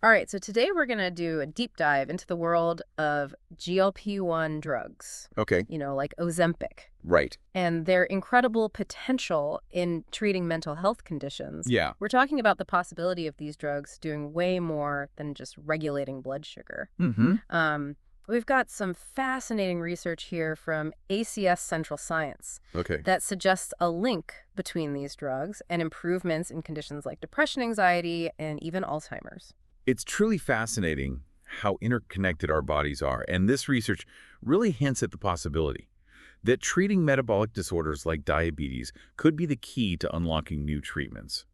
All right, so today we're going to do a deep dive into the world of GLP-1 drugs, Okay. like Ozempic, Right. and their incredible potential in treating mental health conditions. Yeah. We're talking about the possibility of these drugs doing way more than just regulating blood sugar. Mm-hmm. We've got some fascinating research here from ACS Central Science Okay. that suggests a link between these drugs and improvements in conditions like depression, anxiety, and even Alzheimer's. It's truly fascinating how interconnected our bodies are, and this research really hints at the possibility that treating metabolic disorders like diabetes could be the key to unlocking new treatments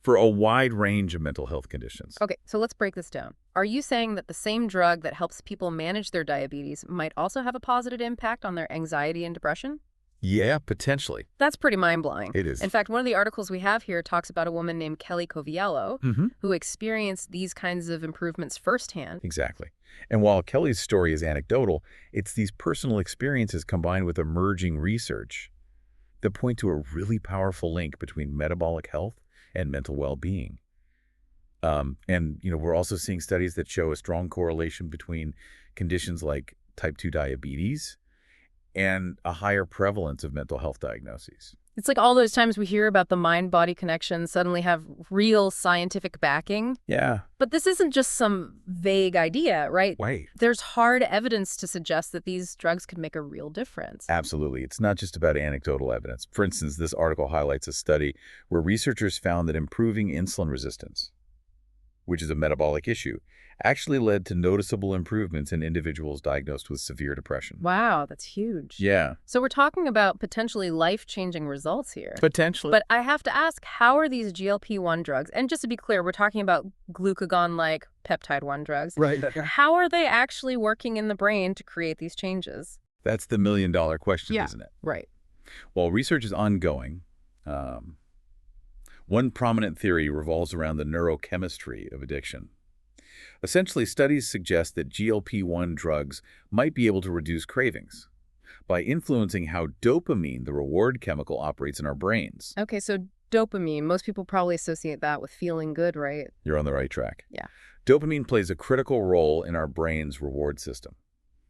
for a wide range of mental health conditions. Okay, so let's break this down. Are you saying that the same drug that helps people manage their diabetes might also have a positive impact on their anxiety and depression? Yeah, potentially. That's pretty mind-blowing. It is. In fact, one of the articles we have here talks about a woman named Kelly Coviello Mm-hmm. who experienced these kinds of improvements firsthand. Exactly. And while Kelly's story is anecdotal, it's these personal experiences combined with emerging research that point to a really powerful link between metabolic health and mental well-being. We're also seeing studies that show a strong correlation between conditions like type 2 diabetes and a higher prevalence of mental health diagnoses. It's like all those times we hear about the mind-body connection suddenly have real scientific backing. Yeah. But this isn't just some vague idea, right? Wait. There's hard evidence to suggest that these drugs could make a real difference. Absolutely. It's not just about anecdotal evidence. For instance, this article highlights a study where researchers found that improving insulin resistance, which is a metabolic issue, actually led to noticeable improvements in individuals diagnosed with severe depression. Wow, that's huge. Yeah. So we're talking about potentially life-changing results here. Potentially. But I have to ask, how are these GLP-1 drugs, and just to be clear, we're talking about glucagon-like peptide-1 drugs. Right. How are they actually working in the brain to create these changes? That's the million-dollar question, Yeah. isn't it? Right. While research is ongoing, one prominent theory revolves around the neurochemistry of addiction. Essentially, studies suggest that GLP-1 drugs might be able to reduce cravings by influencing how dopamine, the reward chemical, operates in our brains. Okay, so dopamine, most people probably associate that with feeling good, right? You're on the right track. Yeah. Dopamine plays a critical role in our brain's reward system,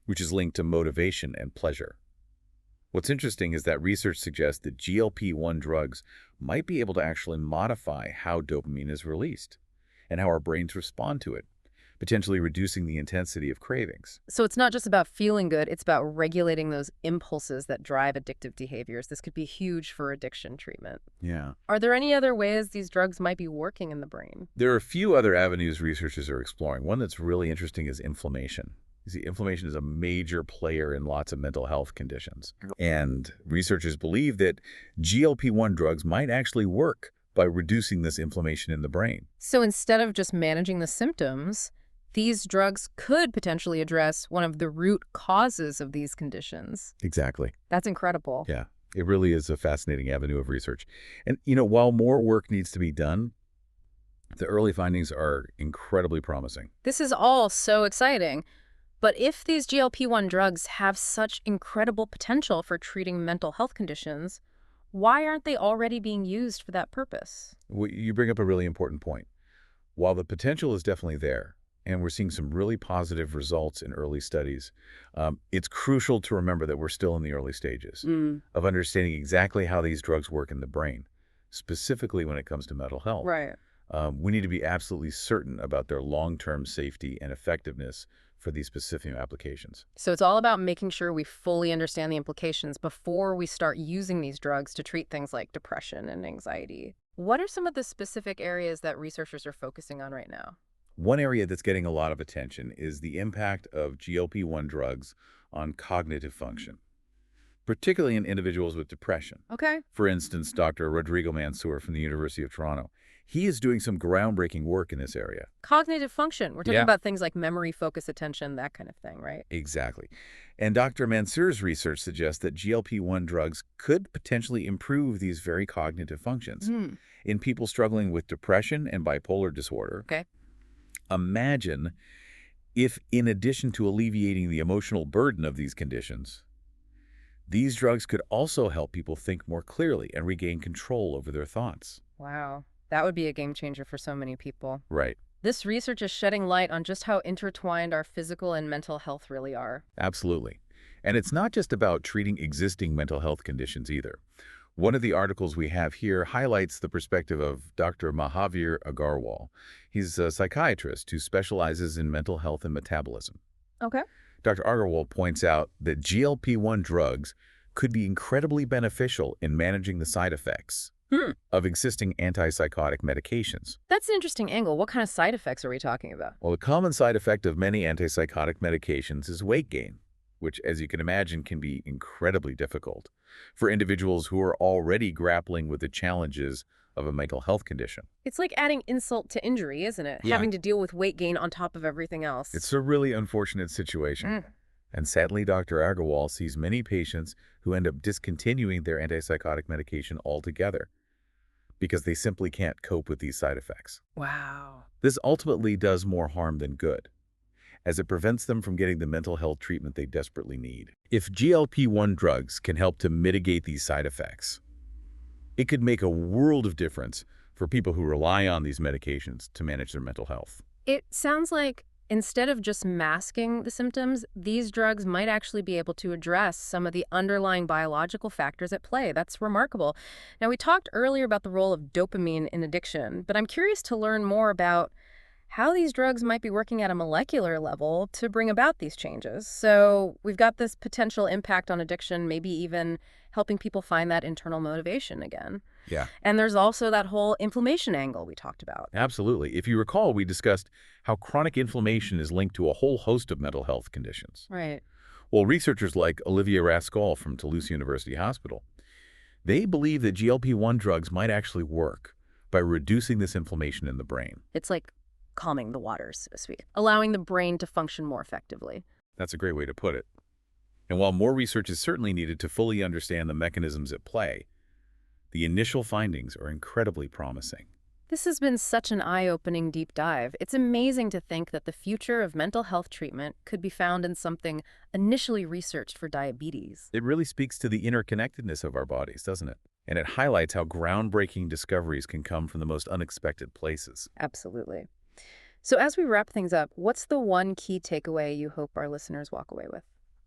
which is linked to motivation and pleasure. What's interesting is that research suggests that GLP-1 drugs might be able to actually modify how dopamine is released and how our brains respond to it, potentially reducing the intensity of cravings. So it's not just about feeling good, it's about regulating those impulses that drive addictive behaviors. This could be huge for addiction treatment. Yeah. Are there any other ways these drugs might be working in the brain? There are a few other avenues researchers are exploring. One that's really interesting is inflammation. You see, inflammation is a major player in lots of mental health conditions. And researchers believe that GLP-1 drugs might actually work by reducing this inflammation in the brain. So instead of just managing the symptoms, these drugs could potentially address one of the root causes of these conditions. Exactly. That's incredible. Yeah, it really is a fascinating avenue of research. And, while more work needs to be done, the early findings are incredibly promising. This is all so exciting. But if these GLP-1 drugs have such incredible potential for treating mental health conditions, why aren't they already being used for that purpose? Well, you bring up a really important point. While the potential is definitely there, and we're seeing some really positive results in early studies, it's crucial to remember that we're still in the early stages of understanding exactly how these drugs work in the brain, specifically when it comes to mental health. Right. We need to be absolutely certain about their long-term safety and effectiveness for these specific applications. So it's all about making sure we fully understand the implications before we start using these drugs to treat things like depression and anxiety. What are some of the specific areas that researchers are focusing on right now? One area that's getting a lot of attention is the impact of GLP-1 drugs on cognitive function, particularly in individuals with depression. Okay. For instance, Dr. Rodrigo Mansour from the University of Toronto, he is doing some groundbreaking work in this area. Cognitive function. We're talking Yeah. about things like memory, focus, attention, that kind of thing, right? Exactly. And Dr. Mansour's research suggests that GLP-1 drugs could potentially improve these very cognitive functions. In people struggling with depression and bipolar disorder. Okay. Imagine if, in addition to alleviating the emotional burden of these conditions, these drugs could also help people think more clearly and regain control over their thoughts. Wow. That would be a game changer for so many people. Right. This research is shedding light on just how intertwined our physical and mental health really are. Absolutely. And it's not just about treating existing mental health conditions either. One of the articles we have here highlights the perspective of Dr. Mahavir Agarwal. He's a psychiatrist who specializes in mental health and metabolism. Okay. Dr. Agarwal points out that GLP-1 drugs could be incredibly beneficial in managing the side effects Hmm. of existing antipsychotic medications. That's an interesting angle. What kind of side effects are we talking about? Well, a common side effect of many antipsychotic medications is weight gain, which, as you can imagine, can be incredibly difficult for individuals who are already grappling with the challenges of a mental health condition. It's like adding insult to injury, isn't it? Yeah. Having to deal with weight gain on top of everything else. It's a really unfortunate situation. Mm. And sadly, Dr. Agarwal sees many patients who end up discontinuing their antipsychotic medication altogether because they simply can't cope with these side effects. Wow. This ultimately does more harm than good, as it prevents them from getting the mental health treatment they desperately need. If GLP-1 drugs can help to mitigate these side effects, it could make a world of difference for people who rely on these medications to manage their mental health. It sounds like instead of just masking the symptoms, these drugs might actually be able to address some of the underlying biological factors at play. That's remarkable. Now, we talked earlier about the role of dopamine in addiction, but I'm curious to learn more about how these drugs might be working at a molecular level to bring about these changes. So we've got this potential impact on addiction, maybe even helping people find that internal motivation again. Yeah. And there's also that whole inflammation angle we talked about. Absolutely. If you recall, we discussed how chronic inflammation is linked to a whole host of mental health conditions. Right. Well, researchers like Olivia Rascal from Toulouse University Hospital, they believe that GLP-1 drugs might actually work by reducing this inflammation in the brain. It's like calming the waters, so to speak, allowing the brain to function more effectively. That's a great way to put it. And while more research is certainly needed to fully understand the mechanisms at play, the initial findings are incredibly promising. This has been such an eye-opening deep dive. It's amazing to think that the future of mental health treatment could be found in something initially researched for diabetes. It really speaks to the interconnectedness of our bodies, doesn't it? And it highlights how groundbreaking discoveries can come from the most unexpected places. Absolutely. So as we wrap things up, what's the one key takeaway you hope our listeners walk away with?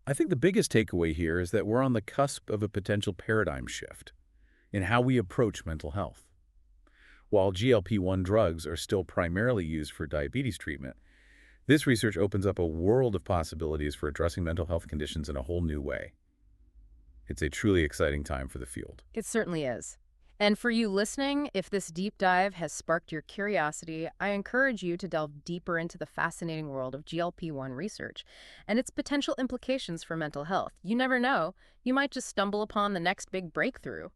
I think the biggest takeaway here is that we're on the cusp of a potential paradigm shift in how we approach mental health. While GLP-1 drugs are still primarily used for diabetes treatment, this research opens up a world of possibilities for addressing mental health conditions in a whole new way. It's a truly exciting time for the field. It certainly is. And for you listening, if this deep dive has sparked your curiosity, I encourage you to delve deeper into the fascinating world of GLP-1 research and its potential implications for mental health. You never know, you might just stumble upon the next big breakthrough.